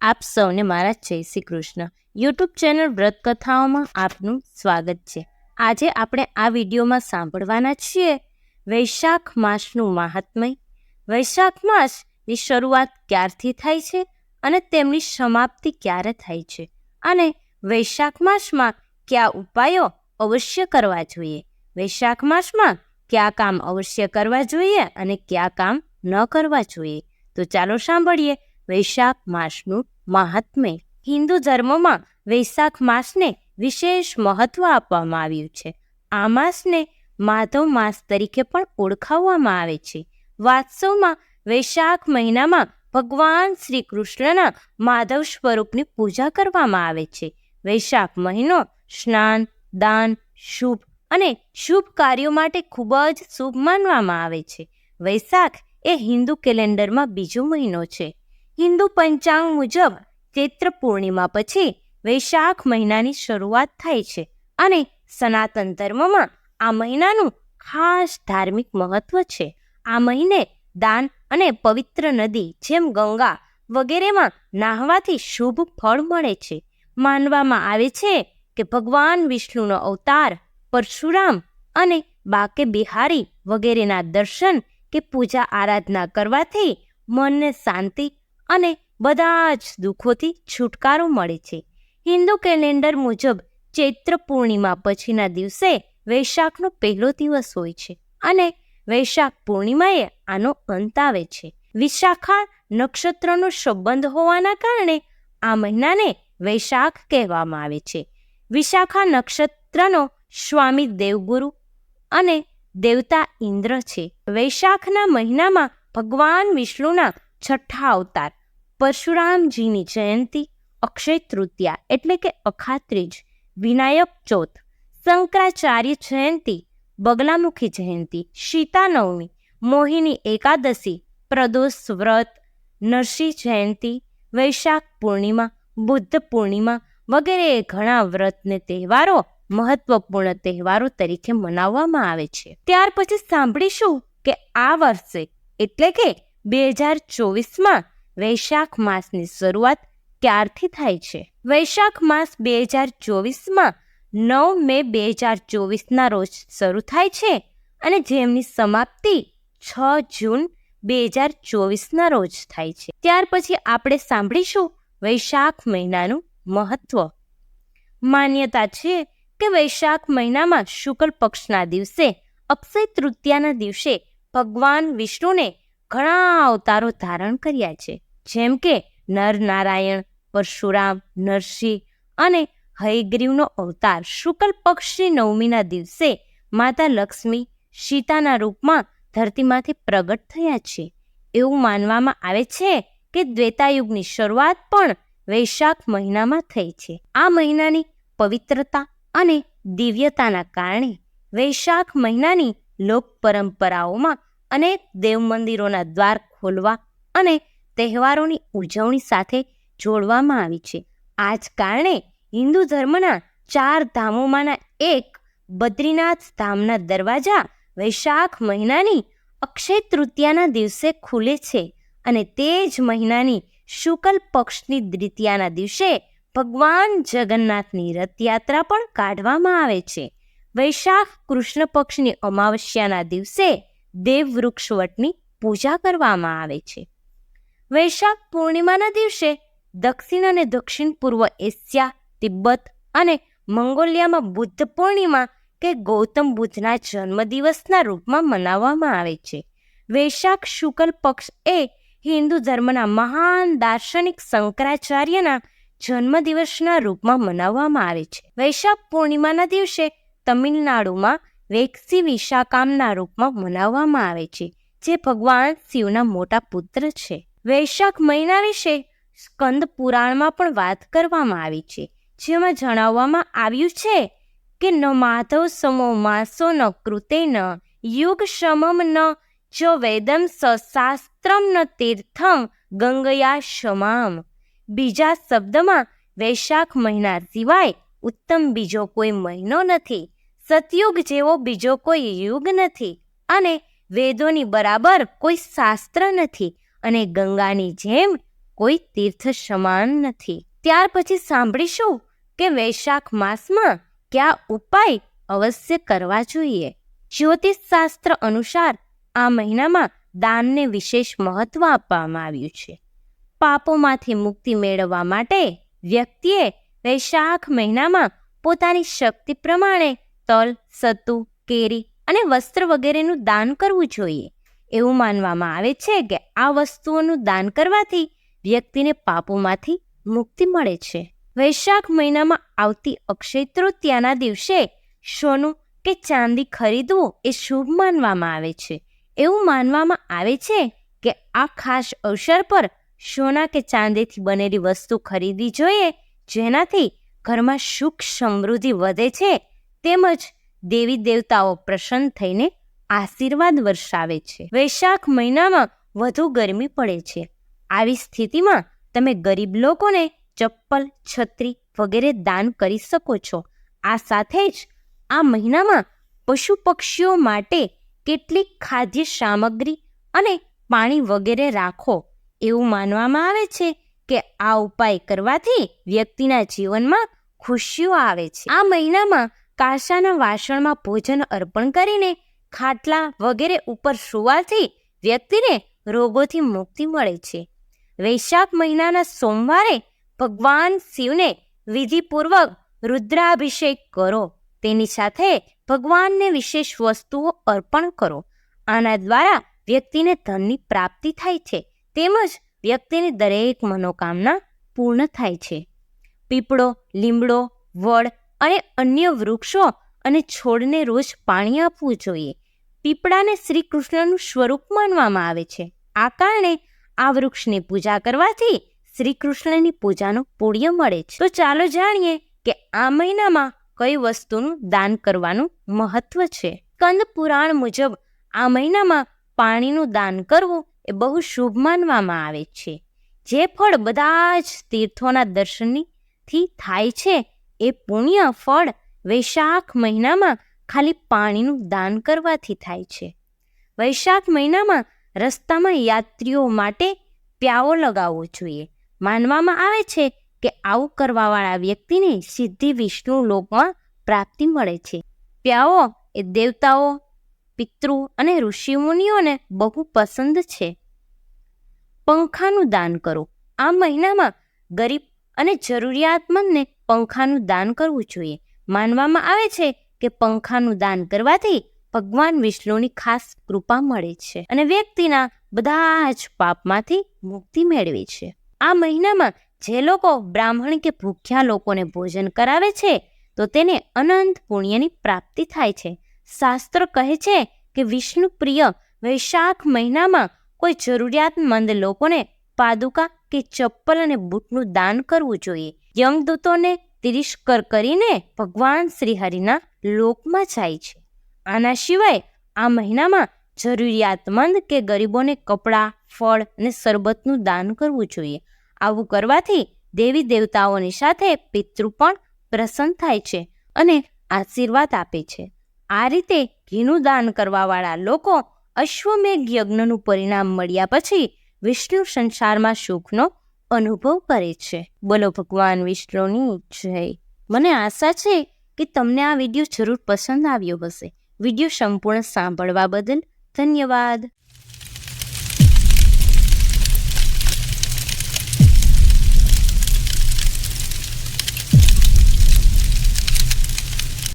આપ સૌને મારા જય શ્રી કૃષ્ણ. યુટ્યુબ ચેનલ વ્રત કથાઓમાં આપનું સ્વાગત છે. આજે આપણે આ વિડીયોમાં સાંભળવાના છીએ વૈશાખ માસનું મહાત્મય. વૈશાખ માસની શરૂઆત ક્યારથી થાય છે અને તેમની સમાપ્તિ ક્યારે થાય છે, અને વૈશાખ માસમાં કયા ઉપાયો અવશ્ય કરવા જોઈએ, વૈશાખ માસમાં કયા કામ અવશ્ય કરવા જોઈએ અને કયા કામ ન કરવા જોઈએ. તો ચાલો સાંભળીએ વૈશાખ માસનું મહાત્મ્ય. હિન્દુ ધર્મમાં વૈશાખ માસને વિશેષ મહત્વ આપવામાં આવ્યું છે. આ માસને માધવ માસ તરીકે પણ ઓળખાવવામાં આવે છે. વાસ્તવમાં વૈશાખ મહિનામાં ભગવાન શ્રી કૃષ્ણના માધવ સ્વરૂપની પૂજા કરવામાં આવે છે. વૈશાખ મહિનો સ્નાન, દાન, શુભ અને શુભ કાર્યો માટે ખૂબ જ શુભ માનવામાં આવે છે. વૈશાખ એ હિન્દુ કેલેન્ડરમાં બીજો મહિનો છે. હિન્દુ પંચાંગ મુજબ ચૈત્ર પૂર્ણિમા પછી વૈશાખ મહિનાની શરૂઆત થાય છે, અને સનાતન ધર્મમાં આ મહિનાનું ખાસ ધાર્મિક મહત્વ છે. આ મહિને દાન અને પવિત્ર નદી જેમ ગંગા વગેરેમાં નાહવાથી શુભ ફળ મળે છે. માનવામાં આવે છે કે ભગવાન વિષ્ણુનો અવતાર પરશુરામ અને બાકે બિહારી વગેરેના દર્શન કે પૂજા આરાધના કરવાથી મનને શાંતિ અને બધા જ દુઃખોથી છુટકારો મળે છે. હિન્દુ કેલેન્ડર મુજબ ચૈત્ર પૂર્ણિમા પછીના દિવસે વૈશાખનો પહેલો દિવસ હોય છે, અને વૈશાખ પૂર્ણિમાએ આનો અંત આવે છે. વિશાખા નક્ષત્રનો સંબંધ હોવાના કારણે આ મહિનાને વૈશાખ કહેવામાં આવે છે. વિશાખા નક્ષત્રનો સ્વામી દેવગુરુ અને દેવતા ઇન્દ્ર છે. વૈશાખના મહિનામાં ભગવાન વિષ્ણુના છઠ્ઠા અવતાર પરશુરામજીની જયંતિ, અક્ષય તૃતીયા એટલે કે અખાત્રીજ, વિનાયક ચોથ, શંકરાચાર્ય જયંતિ, બગલામુખી જયંતિ, સીતા નવમી, મોહિની એકાદશી, પ્રદોષ વ્રત, નરસિંહ જયંતિ, વૈશાખ પૂર્ણિમા, બુદ્ધ પૂર્ણિમા વગેરે ઘણા વ્રતને તહેવારો મહત્વપૂર્ણ તહેવારો તરીકે મનાવવામાં આવે છે. ત્યાર પછી સાંભળીશું કે આ વર્ષે એટલે કે 2024માં વૈશાખ માસની શરૂઆત ક્યારથી થાય છે. વૈશાખ માસ 2024માં 9 મે 2024ના રોજ શરૂ થાય છે, અને જેમની સમાપ્તિ 6 જૂન 2024ના રોજ થાય છે. ત્યાર પછી આપણે સાંભળીશું વૈશાખ મહિનાનું મહત્વ. માન્યતા છે કે વૈશાખ મહિનામાં શુક્લ પક્ષના દિવસે અક્ષય તૃતીયાના દિવસે ભગવાન વિષ્ણુને ઘણા અવતારો ધારણ કર્યા છે, જેમ કે નર નારાયણ, પરશુરામ, નરસિંહ અને હયગ્રીવનો અવતાર. શુક્લ પક્ષની નવમીના દિવસે માતા લક્ષ્મી સીતાના રૂપમાં ધરતીમાંથી પ્રગટ થયા છે. એવું માનવામાં આવે છે કે ત્રેતાયુગની શરૂઆત પણ વૈશાખ મહિનામાં થઈ છે. આ મહિનાની પવિત્રતા અને દિવ્યતાના કારણે વૈશાખ મહિનાની લોક પરંપરાઓમાં અનેક દેવ મંદિરોના દ્વાર ખોલવા અને તહેવારોની ઉજવણી સાથે જોડવામાં આવી છે. આ જ કારણે હિન્દુ ધર્મના 4 ધામોમાંના એક બદ્રીનાથ ધામના દરવાજા વૈશાખ મહિનાની અક્ષય તૃતીયાના દિવસે ખુલે છે, અને તે જ મહિનાની શુક્લ પક્ષની દ્વિતીયાના દિવસે ભગવાન જગન્નાથની રથયાત્રા પણ કાઢવામાં આવે છે. વૈશાખ કૃષ્ણ પક્ષની અમાવસ્યાના દિવસે દેવવૃક્ષ વટની પૂજા કરવામાં આવે છે. વૈશાખ પૂર્ણિમાના દિવસે દક્ષિણ અને દક્ષિણ પૂર્વ એશિયા, તિબ્બત અને મંગોલિયામાં બુદ્ધ પૂર્ણિમા કે ગૌતમ બુદ્ધના જન્મદિવસના રૂપમાં મનાવવામાં આવે છે. વૈશાખ શુક્લ પક્ષ એ હિન્દુ ધર્મના મહાન દાર્શનિક શંકરાચાર્યના જન્મદિવસના રૂપમાં મનાવવામાં આવે છે. વૈશાખ પૂર્ણિમાના દિવસે તમિલનાડુમાં વૈક્ષી વિશાખામના રૂપમાં મનાવવામાં આવે છે, જે ભગવાન શિવના મોટા પુત્ર છે. વૈશાખ મહિના વિશે સ્કંદ પુરાણમાં પણ વાત કરવામાં આવી છે, જેમાં જણાવવામાં આવ્યું છે કે ન માધવ સમો માસો ન કૃતેન યુગ સમમ ન ચ વેદમ શાસ્ત્રમ ન તીર્થમ ગંગયા શમામ. બીજા શબ્દમાં વૈશાખ મહિના સિવાય ઉત્તમ બીજો કોઈ મહિનો નથી, સતયુગ જેવો બીજો કોઈ યુગ નથી, અને વેદોની બરાબર કોઈ શાસ્ત્ર નથી, અને ગંગાની જેમ કોઈ તીર્થ સમાન નથી. ત્યાર પછી સાંભળીશું કે વૈશાખ માસમાં કયા ઉપાય અવશ્ય કરવા જોઈએ. જ્યોતિષ શાસ્ત્ર અનુસાર આ મહિનામાં દાનને વિશેષ મહત્વ આપવામાં આવ્યું છે. પાપોમાંથી મુક્તિ મેળવવા માટે વ્યક્તિએ વૈશાખ મહિનામાં પોતાની શક્તિ પ્રમાણે તલ, સત્તુ, કેરી અને વસ્ત્ર વગેરેનું દાન કરવું જોઈએ. એવું માનવામાં આવે છે કે આ વસ્તુઓનું દાન કરવાથી વ્યક્તિને પાપોમાંથી મુક્તિ મળે છે. વૈશાખ મહિનામાં આવતી અક્ષય તૃતીયાના દિવસે સોનું કે ચાંદી ખરીદવું એ શુભ માનવામાં આવે છે. એવું માનવામાં આવે છે કે આ ખાસ અવસર પર સોના કે ચાંદીથી બનેલી વસ્તુ ખરીદવી જોઈએ, જેનાથી ઘરમાં સુખ સમૃદ્ધિ વધે છે, તેમજ દેવી દેવતાઓ પ્રસન્ન થઈને આશીર્વાદ વર્ષાવે છે. વૈશાખ મહિનામાં વધુ ગરમી પડે છે. આવી સ્થિતિમાં તમે ગરીબ લોકોને ચપ્પલ, છત્રી વગેરે દાન કરી શકો છો. આ સાથે જ આ મહિનામાં પશુ પક્ષીઓ માટે કેટલીક ખાદ્ય સામગ્રી અને પાણી વગેરે રાખો. એવું માનવામાં આવે છે કે આ ઉપાય કરવાથી વ્યક્તિના જીવનમાં ખુશીઓ આવે છે. આ મહિનામાં કાંસાના વાસણમાં ભોજન અર્પણ કરીને ખાટલા વગેરે ઉપર સુવાથી વ્યક્તિને રોગોથી મુક્તિ મળે છે. વૈશાખ મહિનાના સોમવારે ભગવાન શિવને વિધિપૂર્વક રુદ્રાભિષેક કરો. તેની સાથે ભગવાનને વિશેષ વસ્તુઓ અર્પણ કરો. આના દ્વારા વ્યક્તિને ધનની પ્રાપ્તિ થાય છે, તેમજ વ્યક્તિની દરેક મનોકામના પૂર્ણ થાય છે. પીપળો, લીમડો, વડ અને અન્ય વૃક્ષો અને છોડને રોજ પાણી આપવું જોઈએ. પીપળાને શ્રી કૃષ્ણનું સ્વરૂપ માનવામાં આવે છે. આ કારણે આ વૃક્ષની પૂજા કરવાથી શ્રી કૃષ્ણની પૂજાનું પુણ્ય મળે છે. તો ચાલો જાણીએ કે આ મહિનામાં કઈ વસ્તુનું દાન કરવાનું મહત્વ છે. સ્કંદ પુરાણ મુજબ આ મહિનામાં પાણીનું દાન કરવું એ બહુ શુભ માનવામાં આવે છે. જે ફળ બધા જ તીર્થોના દર્શનથી થાય છે, એ પુણ્ય ફળ વૈશાખ મહિનામાં ખાલી પાણીનું દાન કરવાથી થાય છે. વૈશાખ મહિનામાં રસ્તામાં યાત્રીઓ માટે પ્યાવો લગાવવો જોઈએ. માનવામાં આવે છે કે આવું કરવાવાળા વ્યક્તિને સિદ્ધિ વિષ્ણુ લોકમાં પ્રાપ્તિ મળે છે. પ્યાવો એ દેવતાઓ, પિતૃ અને ઋષિમુનિઓને બહુ પસંદ છે. પંખાનું દાન કરો. આ મહિનામાં ગરીબ અને જરૂરિયાતમંદને પંખાનું દાન કરવું જોઈએ. માનવામાં આવે છે કે પંખાનું દાન કરવાથી ભગવાન વિષ્ણુની ખાસ કૃપા મળે છે અને વ્યક્તિના બધા જ પાપમાંથી મુક્તિ મેળવે છે. આ મહિનામાં જે લોકો બ્રાહ્મણ કે ભૂખ્યા લોકોને ભોજન કરાવે છે, તો તેને અનંત પુણ્યની પ્રાપ્તિ થાય છે. શાસ્ત્ર કહે છે કે વિષ્ણુ પ્રિય વૈશાખ મહિનામાં કોઈ જરૂરિયાતમંદ લોકોને પાદુકા કે ચપ્પલ અને બૂટનું દાન કરવું જોઈએ. યમદૂતોને તિરસ્કાર કરીને ભગવાન શ્રી હરિના લોકમાં જાય છે. આના સિવાય આ મહિનામાં જરૂરિયાતમંદ કે ગરીબોને કપડાં, ફળ અને શરબતનું દાન કરવું જોઈએ. આવું કરવાથી દેવી દેવતાઓની સાથે પિતૃ પણ પ્રસન્ન થાય છે અને આશીર્વાદ આપે છે. આ રીતે ઘીનું દાન કરવાવાળા લોકો અશ્વમેઘ યજ્ઞનું પરિણામ મળ્યા પછી વિષ્ણુ સંસારમાં સુખનો અનુભવ કરે છે. બોલો ભગવાન વિષ્ણુની જય. મને આશા છે કે તમને આ વિડીયો જરૂર પસંદ આવ્યો હશે. વિડીયો સંપૂર્ણ સાંભળવા બદલ ધન્યવાદ.